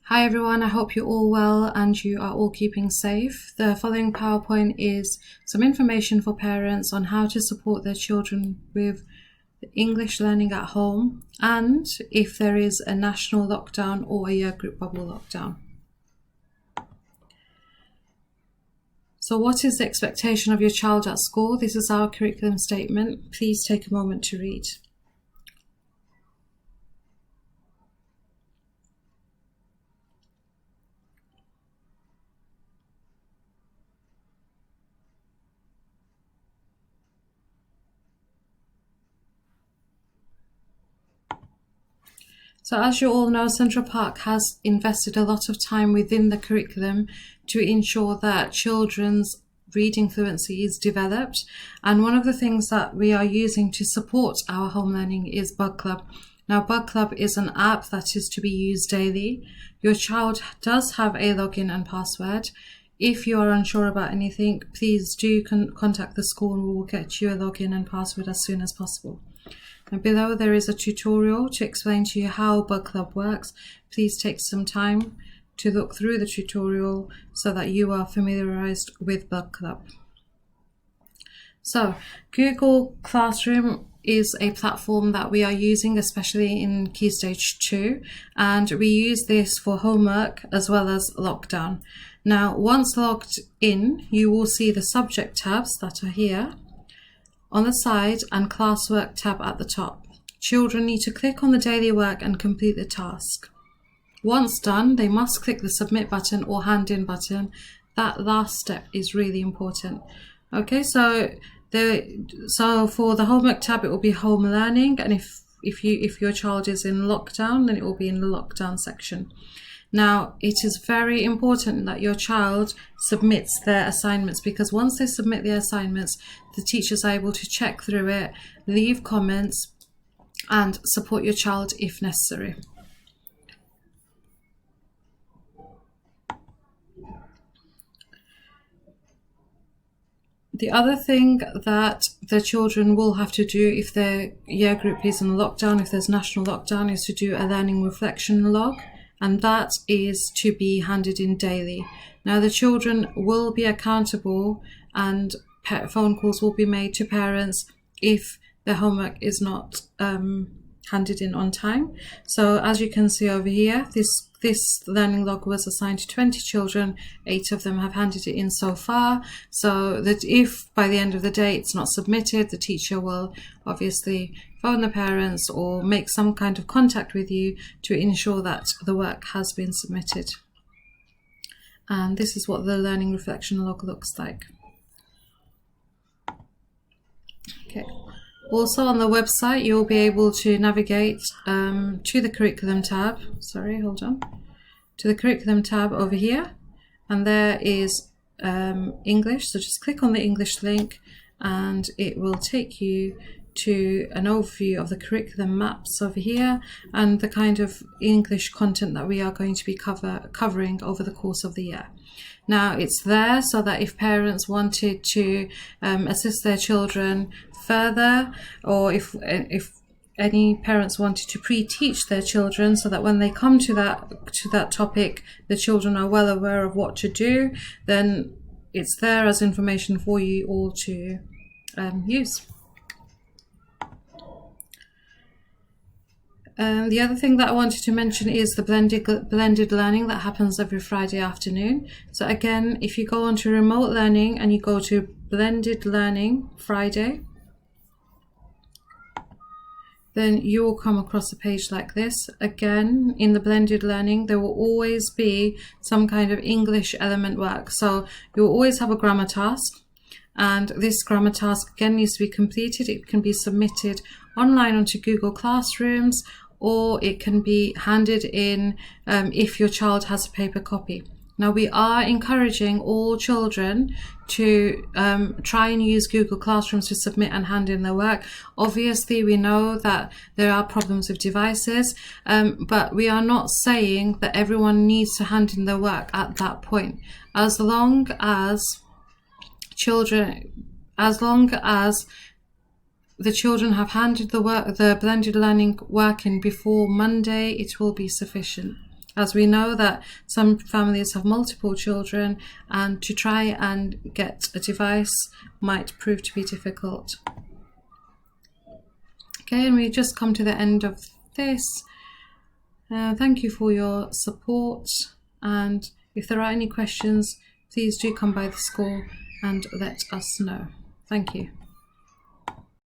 Hi everyone, I hope you're all well and you are all keeping safe. The following PowerPoint is some information for parents on how to support their children with English learning at home and if there is a national lockdown or a year group bubble lockdown. So what is the expectation of your child at school? This is our curriculum statement. Please take a moment to read. So as you all know, Central Park has invested a lot of time within the curriculum to ensure that children's reading fluency is developed. And one of the things that we are using to support our home learning is Bug Club. Now, Bug Club is an app that is to be used daily. Your child does have a login and password. If you are unsure about anything, please do contact the school and we will get you a login and password as soon as possible. And below there is a tutorial to explain to you how Bug Club works. Please take some time to look through the tutorial so that you are familiarized with Bug Club. So Google Classroom is a platform that we are using, especially in Key Stage 2, and we use this for homework as well as lockdown. Now, once logged in, you will see the subject tabs that are here on the side and classwork tab at the top. Children need to click on the daily work and complete the task. Once done, they must click the submit button or hand in button. That last step is really important. Okay, so for the homework tab, it will be home learning, and if your child is in lockdown, then it will be in the lockdown section. Now, it is very important that your child submits their assignments, because once they submit their assignments, the teachers are able to check through it, leave comments, and support your child if necessary. The other thing that the children will have to do if their year group is in lockdown, if there's national lockdown, is to do a learning reflection log. And that is to be handed in daily. Now, the children will be accountable and phone calls will be made to parents if their homework is not handed in on time. So as you can see over here, this learning log was assigned to 20 children. 8 of them have handed it in so far. So that if by the end of the day it's not submitted, the teacher will obviously phone the parents or make some kind of contact with you to ensure that the work has been submitted. And this is what the learning reflection log looks like. Okay. Also on the website, you'll be able to navigate to the curriculum tab. To the curriculum tab over here. And there is English. So just click on the English link and it will take you to an overview of the curriculum maps over here and the kind of English content that we are going to be covering over the course of the year. Now, it's there so that if parents wanted to assist their children further, or if any parents wanted to pre-teach their children so that when they come to that topic, the children are well aware of what to do, then it's there as information for you all to use. The other thing that I wanted to mention is the blended learning that happens every Friday afternoon. So again, if you go onto remote learning and you go to blended learning Friday, then you will come across a page like this. Again, in the blended learning, there will always be some kind of English element work. So you'll always have a grammar task, and this grammar task again needs to be completed. It can be submitted online onto Google Classrooms, or it can be handed in if your child has a paper copy. Now, we are encouraging all children to try and use Google Classrooms to submit and hand in their work. Obviously, we know that there are problems with devices, but we are not saying that everyone needs to hand in their work at that point. As long as the children have handed the blended learning work in before Monday, it will be sufficient. as we know that some families have multiple children, and to try and get a device might prove to be difficult. Okay, and we just come to the end of this. Thank you for your support, and if there are any questions, please do come by the school and let us know. Thank you.